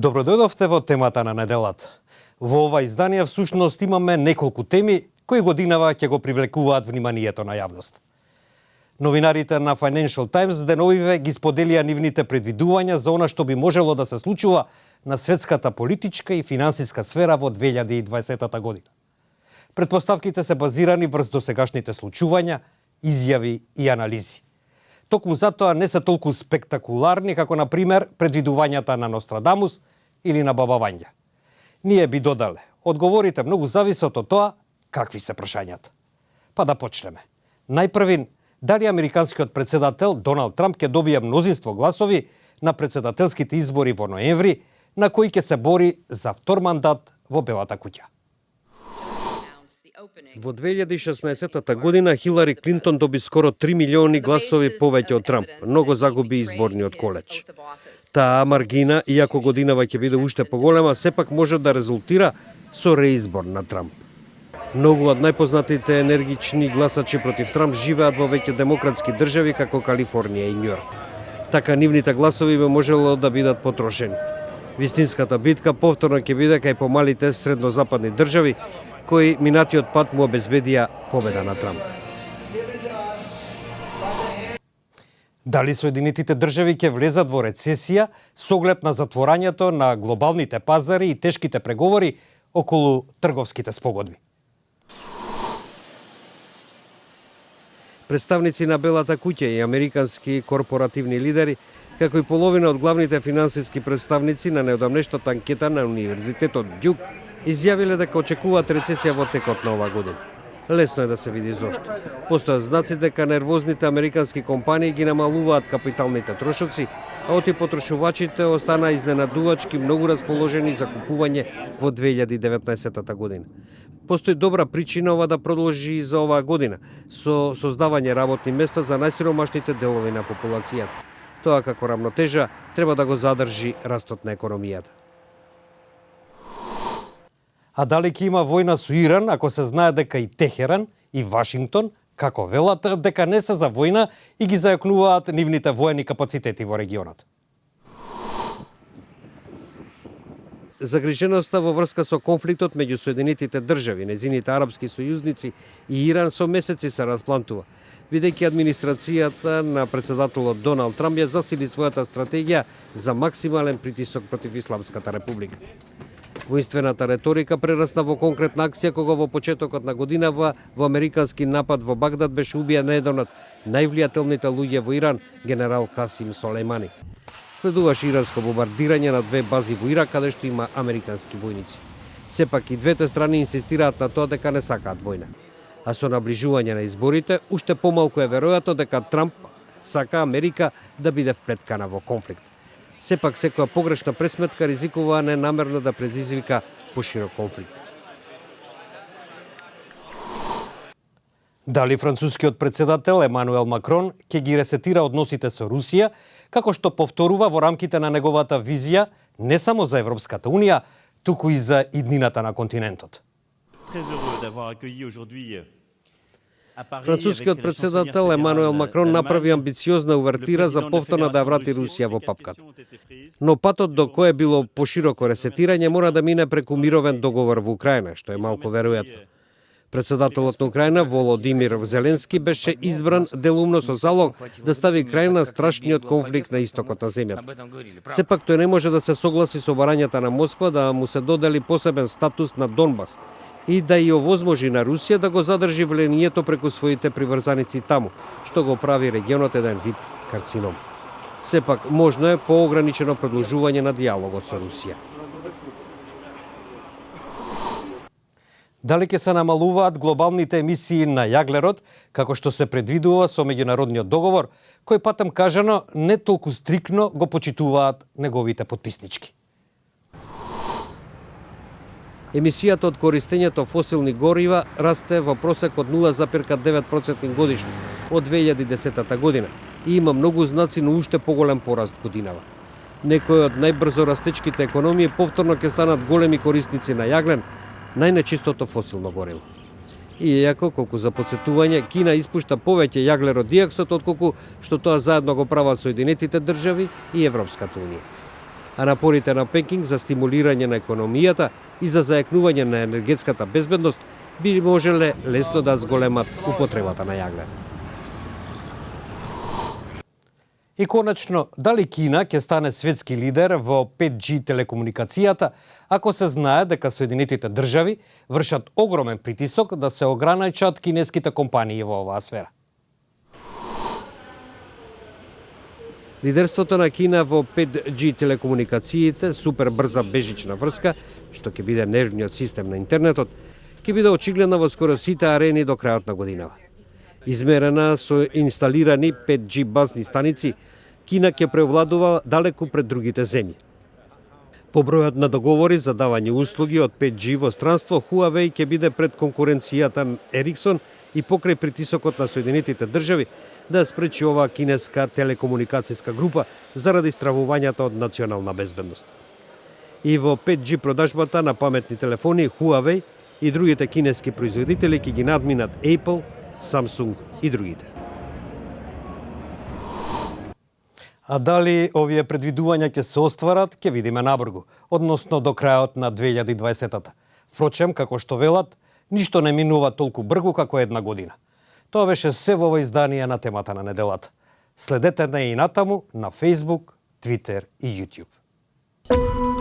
Добро дојдовте во темата на неделата. Во ова издание всушност имаме неколку теми кои годинава ќе го привлекуваат вниманието на јавност. Новинарите на Financial Times деновиве ги споделија нивните предвидувања за она што би можело да се случува на светската политичка и финансиска сфера во 2020 година. Предпоставките се базирани врз досегашните случувања, изјави и анализи. Токму затоа не се толку спектакуларни како, на пример, предвидувањата на Нострадамус или на Баба Вања. Ние би додале, одговорите многу зависат од тоа какви се прашањата. Па да почнеме. Најпрвин, дали американскиот председател Доналд Трамп ќе добие мнозинство гласови на председателските избори во ноември, на кои ќе се бори за втор мандат во Белата куќа. Во 2016 година Хилари Клинтон доби скоро 3 милиони гласови повеќе од Трамп. Многу загуби изборниот колеч. Таа маргина, иако годинава ќе биде уште поголема, сепак може да резултира со реизбор на Трамп. Многу од најпознатите енергични гласачи против Трамп живеат во веќе демократски држави како Калифорнија и Њујорк. Така нивните гласови би можело да бидат потрошени. Вистинската битка повторно ќе биде кај помалите среднозападни држави, кои минатиот пат му обезбедија победа на Трамп. Дали Соединетите држави ќе влезат во рецесија со оглед на затворањето на глобалните пазари и тешките преговори околу трговските спогодби? Представници на Белата куќа и американски корпоративни лидери, како и половина од главните финансиски представници на неодамнешната анкета на Универзитетот Дјук, изјавиле дека очекуваат рецесија во текот на оваа година. Лесно е да се види зошто. Постојат знаци дека нервозните американски компании ги намалуваат капиталните трошоци, а оти потрошувачите останаа изненадувачки многу расположени за купување во 2019 година. Постои добра причина ова да продолжи и за оваа година, со создавање работни места за најсиромашните делови на популацијата. Тоа како рамнотежа треба да го задржи растот на економијата. А дали ќе има војна со Иран, ако се знае дека и Техеран и Вашингтон, како велат, дека не се за војна и ги зајакнуваат нивните воени капацитети во регионот? Загриженоста во врска со конфликтот меѓу Соединетите држави, незините арапски сојузници и Иран со месеци се расплантува, бидејќи администрацијата на председателот Доналд Трамп ја засили својата стратегија за максимален притисок против Исламската република. Воинствената реторика прерасна во конкретна акција кога во почетокот на годинава во американски напад во Багдад беше убиен еден од највлијателните луѓе во Иран, генерал Касим Солејмани. Следуваше иранско бомбардирање на две бази во Ирак, каде што има американски војници. Сепак и двете страни инсистираат на тоа дека не сакаат војна. А со наближување на изборите, уште помалку е веројатно дека Трамп сака Америка да биде вплеткана во конфликт. Сепак секоја погрешна пресметка ризикува ненамерно да предизвика поширок конфликт. Дали францускиот председател Емануел Макрон ќе ги ресетира односите со Русија, како што повторува во рамките на неговата визија не само за Европската Унија, туку и за иднината на континентот. Францускиот председател Емануел Макрон направи амбициозна увертира за повторно да врати Русија во папката. Но патот до кој е било пошироко ресетирање мора да мине преку мировен договор во Украина, што е малку веројатно. Председателот на Украина Володимир Зеленски беше избран делумно со залог да стави крај на страшниот конфликт на истокот на земјата. Сепак тој не може да се согласи со барањата на Москва да му се додели посебен статус на Донбас и да ја овозможи на Русија да го задржи влијанието преку своите приврзаници таму, што го прави регионот еден вид карцином. Сепак можно е поограничено продолжување на диалогот со Русија. Дали ќе се намалуваат глобалните емисии на јаглерод, како што се предвидува со меѓународниот договор, кој патем кажано не толку стрикно го почитуваат неговите потписнички? Емисијата од користењето фосилни горива расте во просек од 0,9% годишно од 2010 година и има многу знаци на уште поголем пораст годинава. Некои од најбрзо растечките економии повторно ќе станат големи корисници на јаглен, најнечистото фосилно гориво. Иако, колку за подсетување, Кина испушта повеќе јаглеродиоксид отколку што тоа заедно го прават Соединетите држави и Европската Унија. а напорите на Пекинг за стимулирање на економијата и за зајакнување на енергетската безбедност би можеле лесно да зголемат употребата на јаглен. И конечно, дали Кина ќе стане светски лидер во 5G телекомуникацијата, ако се знае дека Соединетите држави вршат огромен притисок да се ограничат кинеските компании во оваа сфера. Лидерството на Кина во 5G телекомуникациите, супер брза бежична врска, што ќе биде нервниот систем на интернетот, ќе биде очигледна во скоро сите арени до крајот на годинава. Измерена со инсталирани 5G базни станици, Кина ќе превладува далеку пред другите земји. По бројот на договори за давање услуги од 5G во странство, Huawei ќе биде пред конкуренцијата Ericsson и покрај притисокот на Соединетите држави да спречи оваа кинеска телекомуникацијска група заради стравувањето од национална безбедност. И во 5G продажбата на паметни телефони, Huawei и другите кинески производители ќе ги надминат Apple, Samsung и другите. А дали овие предвидувања ќе се остварат, ќе видиме набрзо, односно до крајот на 2020-та. Впрочем, како што велат, ништо не минува толку брзо како една година. Тоа беше се во ова издание на темата на неделата. Следете не и натаму на Facebook, Twitter и YouTube.